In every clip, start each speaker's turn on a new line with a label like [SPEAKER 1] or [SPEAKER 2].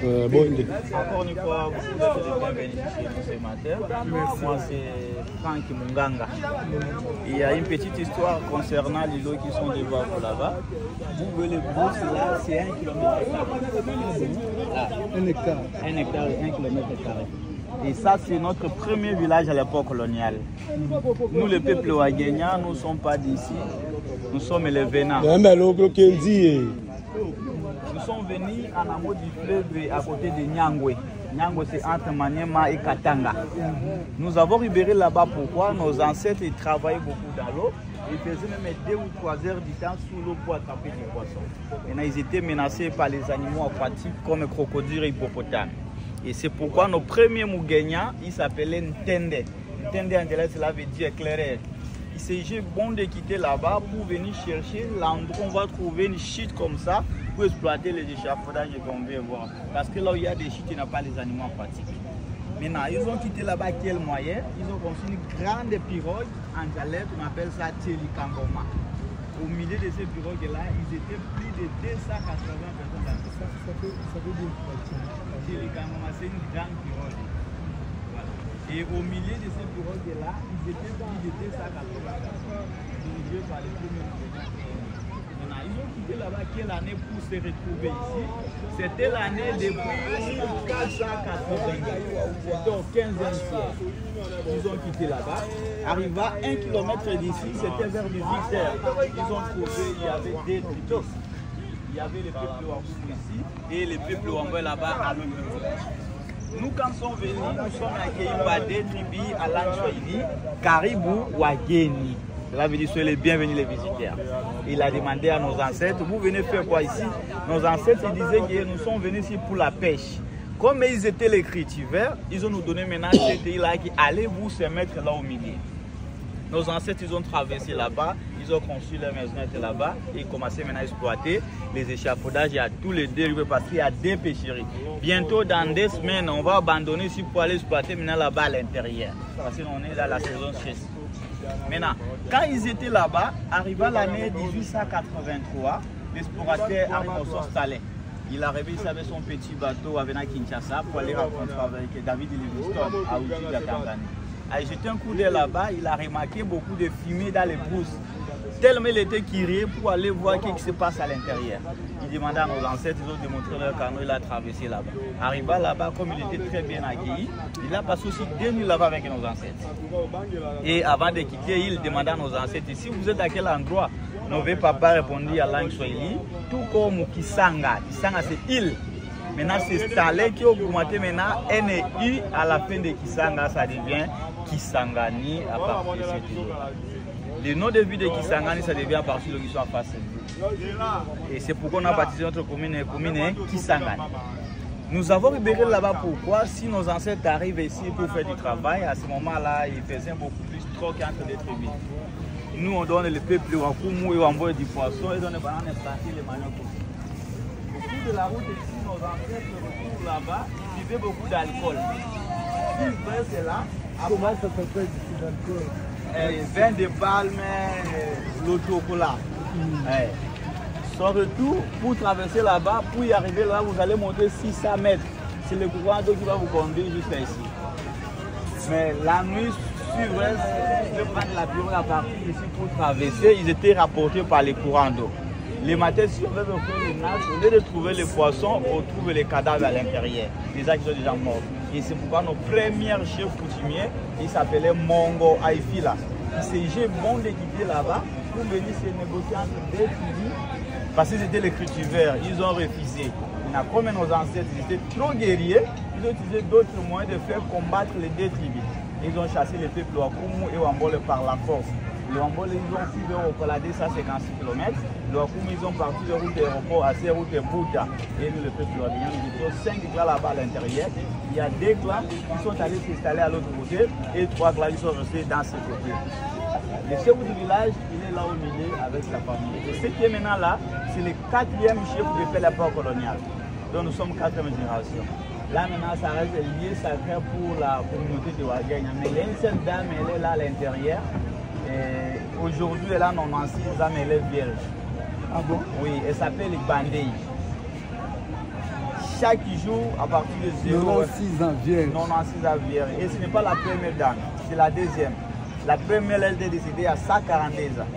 [SPEAKER 1] Encore une fois, vous êtes les bienvenus chez nous ce matin. Moi, c'est Franck Munganga. Il y a une petite histoire concernant les lots qui sont devant vous là-bas. Vous voyez les brousses là, c'est 1 km². Là.
[SPEAKER 2] 1 hectare.
[SPEAKER 1] 1 hectare et 1 km². Et ça, c'est notre premier village à l'époque coloniale. Nous, le peuple ouagénien, nous ne sommes pas d'ici. Nous sommes les venants. Nous sommes venus en amont du fleuve à côté de Nyangwe. Nyangwe, c'est entre Maniema et Katanga. Nous avons libéré là-bas pourquoi nos ancêtres ils travaillaient beaucoup dans l'eau. Ils faisaient même 2 ou 3 heures du temps sous l'eau pour attraper des poissons. Maintenant, ils étaient menacés par les animaux aquatiques comme les crocodiles et hippopotames. Et c'est pourquoi nos premiers Mugenya, ils s'appelaient Ntende. Ntende en dialecte, cela veut dire éclaireur. Il s'agit bon de quitter là-bas pour venir chercher l'endroit où on va trouver une chute comme ça pour exploiter les échafaudages qu'on veut voir. Parce que là où il y a des chutes, il n'y a pas les animaux aquatiques. Maintenant, ils ont quitté là-bas quel moyen? Ils ont construit une grande pirogue en dialecte, on appelle ça Tielikangoma. Au milieu de ces pirogues-là, ils étaient plus de 280 personnes.
[SPEAKER 2] Ça veut dire
[SPEAKER 1] Tielikangoma, c'est une grande pirogue. Et au milieu de ces pirogues-là, ils étaient plus de 280 personnes dirigées par les premiers gouvernements. Maintenant, ils ont quitté là-bas quelle année pour se retrouver ici? C'était l'année depuis 1480. C'était au 15e siècle. Ils ont quitté là-bas. Arrivé à 1 km d'ici, c'était vers 18h. Ils ont trouvé, il y avait des tribus. Il y avait le peuple Wambou ici et le peuple Wambou là-bas à l'autre niveau. Nous, quand nous sommes venus, nous sommes accueillis par des tribus à l'Anchoïdi, Caribou, Wageni. Cela veut dire soyez les bienvenus les visiteurs. Il a demandé à nos ancêtres, vous venez faire quoi ici? Nos ancêtres disaient que nous sommes venus ici pour la pêche. Comme ils étaient les cultivars, ils ont nous donné maintenant cette île-là qui allait vous se mettre là au milieu. Nos ancêtres, ils ont traversé là-bas, ils ont construit leur maison là-bas et commencé maintenant à exploiter les échafaudages. Il y a tous les dérivés parce qu'il y a des pêcheries. Bientôt, dans 2 semaines, on va abandonner ici pour aller exploiter maintenant là-bas à l'intérieur. Parce qu'on est dans la saison sèche. Maintenant, quand ils étaient là-bas, arrivé l'année 1883, l'explorateur Henri Saleh, il est arrivé ici avec son petit bateau à Kinshasa pour aller rencontrer avec David Livingstone à Ujiji, Tanzanie. Il a jeté un coup d'œil là-bas, il a remarqué beaucoup de fumée dans les brousses. Tellement il était curieux pour aller voir ce qui se passe à l'intérieur. Il demanda à nos ancêtres, ils ont démontré leur canot, il a traversé là-bas. Arrivé là-bas, comme il était très bien accueilli, il a passé aussi 2 nuits là-bas avec nos ancêtres. Et avant de quitter, il demanda à nos ancêtres, si vous êtes à quel endroit? Nos papa répondit à langue swahili, tout comme Kisanga. Kisanga c'est île. Maintenant c'est Saleh qui a augmenté maintenant NEU à la fin de Kisanga, ça devient Kisangani à partir de cette île. Le nom de ville de Kisangani, ça devient à partir de l'histoire face. Et c'est pourquoi on a baptisé notre commune Kisangani. Nous avons libéré là-bas pourquoi? Si nos ancêtres arrivent ici pour faire du travail, à ce moment-là, ils faisaient beaucoup plus trop qu'entre les tribus. Nous, on donne le peuple Wakumu et Wambo du poisson et on donne les bananes et planter les maniocs. Au cours de la route ici, nos ancêtres retournent là-bas, ils buvaient beaucoup d'alcool. C'est là.
[SPEAKER 2] Comment ça s'appelle ici d'alcool?
[SPEAKER 1] Vin de palme, l'autocola. Son retour, pour traverser là-bas, pour y arriver là, vous allez monter 600 mètres. C'est le courant d'eau qui va vous conduire jusqu'à ici. Mais la nuit suivante, de prendre la pirogue à partir d'ici pour traverser, ils étaient rapportés par les courants d'eau. Les matins, si on veut faire le nage, au lieu de trouver les poissons, on trouve les cadavres à l'intérieur. Les gens qui sont déjà morts. Et c'est pourquoi nos premiers chefs coutumiers, ils s'appelaient Mongo Aifila. Il s'agit bon de quitter là-bas pour venir se négocier entre des tribus. Parce que c'était les cultivars, ils ont refusé. Comme nos ancêtres étaient trop guerriers, ils ont utilisé d'autres moyens de faire combattre les 2 tribus. Ils ont chassé les peuples Wakumu et Wambole par la force. Les Wambole, ils ont suivi au Coladé 156 km. Les Wakumu, ils ont parti de route d'aéroport à ces routes de Bouddha. Et nous, le peuple Wabignan, nous avons 5 clans là-bas à l'intérieur. Il y a 2 clans qui sont allés s'installer à l'autre côté et 3 clans qui sont restés dans ce côté. Le chef du village, il est là au milieu avec sa famille. Et ce qui est maintenant là, c'est le 4e chef de l'époque coloniale. Donc nous sommes 4e génération. Là maintenant, ça reste lié sacré pour la communauté de Ouagénia. Mais il y a une seule dame, elle est là à l'intérieur. Aujourd'hui, elle a 96 ans, mais elle est vierge.
[SPEAKER 2] Ah bon?
[SPEAKER 1] Oui, elle s'appelle Bandei. chaque jour à partir de 0.
[SPEAKER 2] 96 ans vierge.
[SPEAKER 1] 96 ans vierge. Et ce n'est pas la première dame, c'est la deuxième. La première, elle est décédée à 142 ans.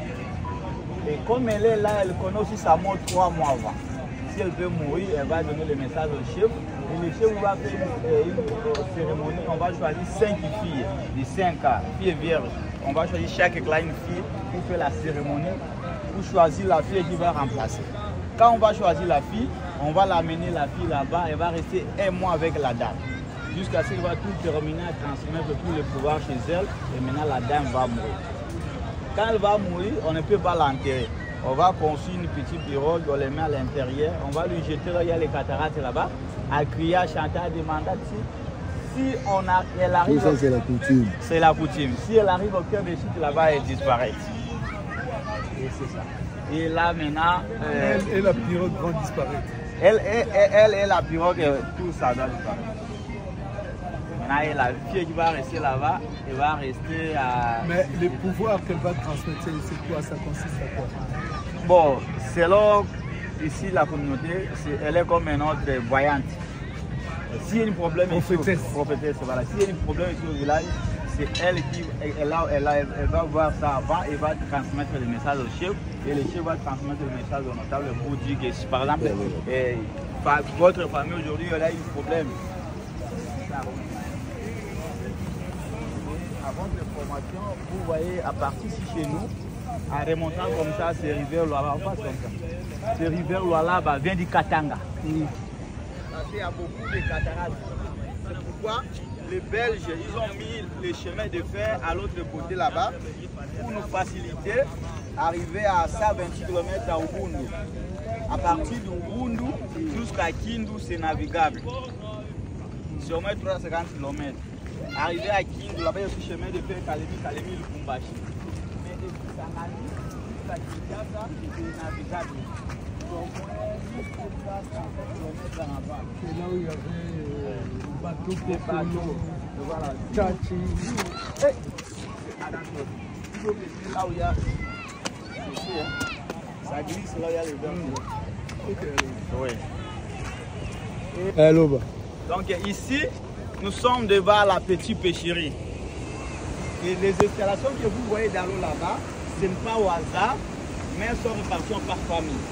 [SPEAKER 1] Et comme elle est là, elle connaît aussi sa mort 3 mois avant. Si elle peut mourir, elle va donner le message au chef. Et le chef va faire une cérémonie. On va choisir 5 filles de 5 ans, filles vierges. On va choisir chaque clan une fille pour faire la cérémonie, pour choisir la fille qui va remplacer. Quand on va choisir la fille, on va l'amener la fille là-bas. Elle va rester 1 mois avec la dame. Jusqu'à ce qu'elle va tout terminer à transmettre tout le pouvoir chez elle. Et maintenant, la dame va mourir. Quand elle va mourir, on ne peut pas l'enterrer. On va construire une petite pirogue, on les met à l'intérieur. On va lui jeter, là, il y a les cataractes là-bas. À crier, à chanter, à demander. Si elle arrive...
[SPEAKER 2] Tout ça, c'est la coutume.
[SPEAKER 1] C'est la coutume. Si elle arrive au cœur des sites là-bas, elle disparaît. Et c'est ça. Et là, maintenant...
[SPEAKER 2] Et la pirogue va disparaître.
[SPEAKER 1] Elle et la pirogue, tout ça doit disparaître. Maintenant, et la fille qui va rester là-bas, elle va rester à...
[SPEAKER 2] Mais les pouvoirs qu'elle va transmettre, c'est quoi? Ça consiste à quoi?
[SPEAKER 1] Bon, selon ici la communauté, elle est comme une autre voyante. S'il y a un problème ici, prophétesse, voilà. S'il y a un problème ici au village, c'est elle qui elle va voir ça avant et va transmettre le message au chef. Et le chef va transmettre le message au notable pour dire que si par exemple votre famille aujourd'hui elle a un problème. Avant de formation, vous voyez à partir ici chez nous, en remontant comme ça, c'est rivière Luala, on passe comme ça. C'est rivière Luala vient du Katanga. Parce qu'il y a beaucoup de cataractes. C'est pourquoi les Belges, ils ont mis les chemins de fer à l'autre côté là-bas pour nous faciliter arriver à 128 km à Ubundu. À partir d'Ubundu jusqu'à Kindu, c'est navigable. C'est au moins 350 km. Arrivé à Kindu, là-bas, il y a aussi chemin de fer Kalemi, Lubumbashi. Mais depuis Sangani, jusqu'à Kinshasa, c'est navigable.
[SPEAKER 2] C'est là où il y avait le bateau
[SPEAKER 1] des bateaux. Voilà.
[SPEAKER 2] Tchachi.
[SPEAKER 1] Là où il y a. Ça glisse, là où il y a les verres. Oui.
[SPEAKER 2] Hello.
[SPEAKER 1] Donc ici, nous sommes devant la petite pêcherie. Et les installations que vous voyez dans l'eau là-bas, ce n'est pas au hasard, mais elles sont réparties par famille.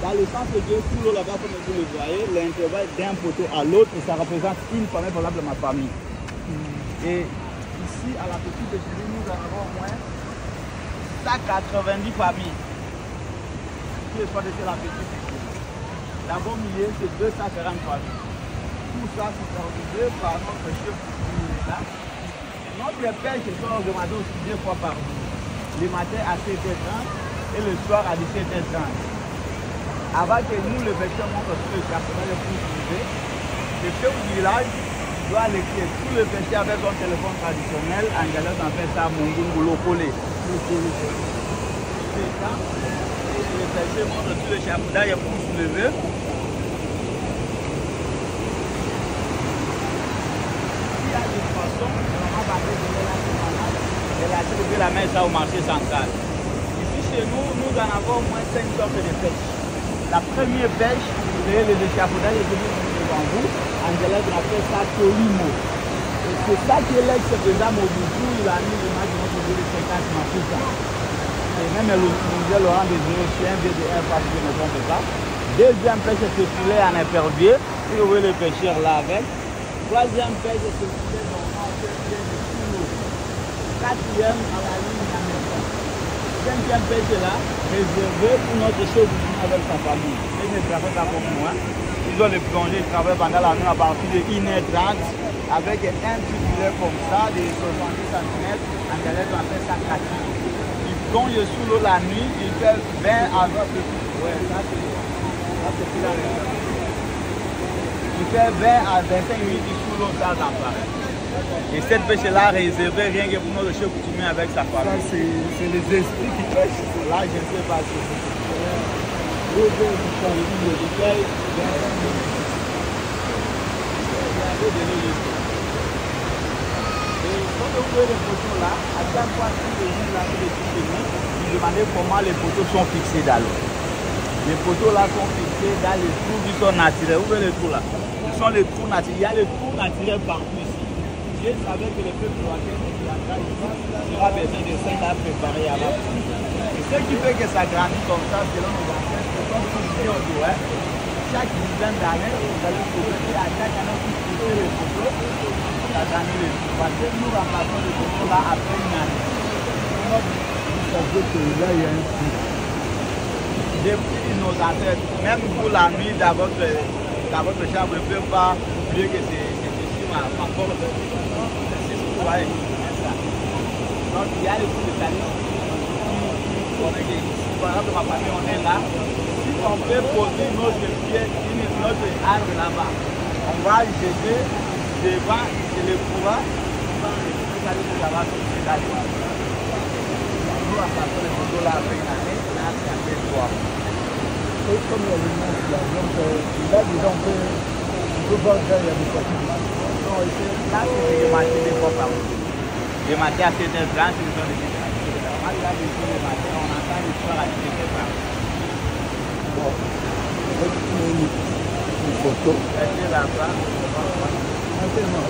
[SPEAKER 1] Dans le sens de tout l'eau là-bas, comme vous le voyez, l'intervalle d'un poteau à l'autre, ça représente une famille, par exemple ma famille. Et ici, à la petite pêcherie, nous avons au moins 190 familles qui sont de la petite pêcherie. Dans mon milieu, c'est 240 familles. Tout ça, c'est organisé par notre chef là. Notre pêche sont augmentées aussi 2 fois par jour. Le matin à 7h30 et le soir à 17h30. Avant que nous, les pêcheurs, montrent sur le chapeau, les plus privés, le chef du village doit l'écrire. Tous les pêcheurs avec son téléphone traditionnel, en galère, on appelle ça Mungungu Lokole. C'est ça. Et les pêcheurs montrent sur le chapeau, là, il y a pour soulever. Elle a trouvé la main ça au marché central. Ici chez nous, nous en avons au moins 5 sortes de pêche. La première pêche, c'est les échafaudages que nous devant vous. En dialecte, on appelle ça Tolimo. Et c'est ça qui est l'ex-président Mobutu, il a mis l'image de notre ville de 50 Maputa. Et même le musée Laurent Désiré, chien VDR, parce que ne trompe pas. Deuxième pêche, c'est poulet en épervier. Si vous voyez les pêcheurs là avec. Troisième pêche, c'est poulet normal, c'est de Kilo. Quatrième, à la ligne d'Amérique. Cinquième pêche là, réservé pour notre chef avec sa famille. Ils ne travaillent pas comme moi. Ils ont les plongées, ils travaillent pendant la nuit à partir de 1h30 avec un petit filet comme ça, de 70 cm. En dialecte, on appelle ça kaki. Ils plongent sous l'eau la nuit, ils font 20 à 20 petits. Ouais, ça c'est plus la réserve. Ils font 20 à 25 minutes sous l'eau sans appareil. Et cette pêche-là réservée rien que pour notre chef coutumier avec sa famille.
[SPEAKER 2] Ça, c'est les esprits qui pêchent.
[SPEAKER 1] Là, je ne sais pas si c'est. Et quand vous voyez les poteaux là, à chaque fois que les gens là, vous demandez comment les poteaux sont fixés dans l'eau. Les poteaux là sont fixés dans les trous qui sont naturels. Vous voyez les trous là? Ce sont les trous naturels. Il y a les trous naturels partout ici. Je savais que le peuple rwandais aura besoin de ça à préparer à la pluie. Et ce qui fait que ça grandit comme ça, selon nos ancêtres, ce sont tous bientôt. Chaque dizaine d'années, vous allez trouver à chaque année vous poussez les poteaux, ça grandit les trous. Parce que nous remplaçons les poteaux là après une année.
[SPEAKER 2] Ça veut que là, il y a un trou.
[SPEAKER 1] Depuis nos ancêtres, même pour la nuit dans votre chambre, vous ne pouvez pas oublier que c'est sur ma porte. C'est ce que vous voyez. Donc il y a les coups de salut. Par exemple, ma famille, on est là. Si on peut poser notre pied, notre arbre là-bas, on va jeter devant et le courant. Vous allez vous avoir tout ce là. Nous remplaçons les photos là avec une année, là c'est un peu droit.
[SPEAKER 2] Et comme il y a l'image là, donc là déjà on peut voir qu'il y a des sorties.
[SPEAKER 1] Non, là c'est des matins des fois par jour. Les matins à 7h30, ils sont des matins. Là, les matins, on entend les soirs à 7h30.
[SPEAKER 2] Bon, une photo.
[SPEAKER 1] Restez là-bas.
[SPEAKER 2] Maintenant,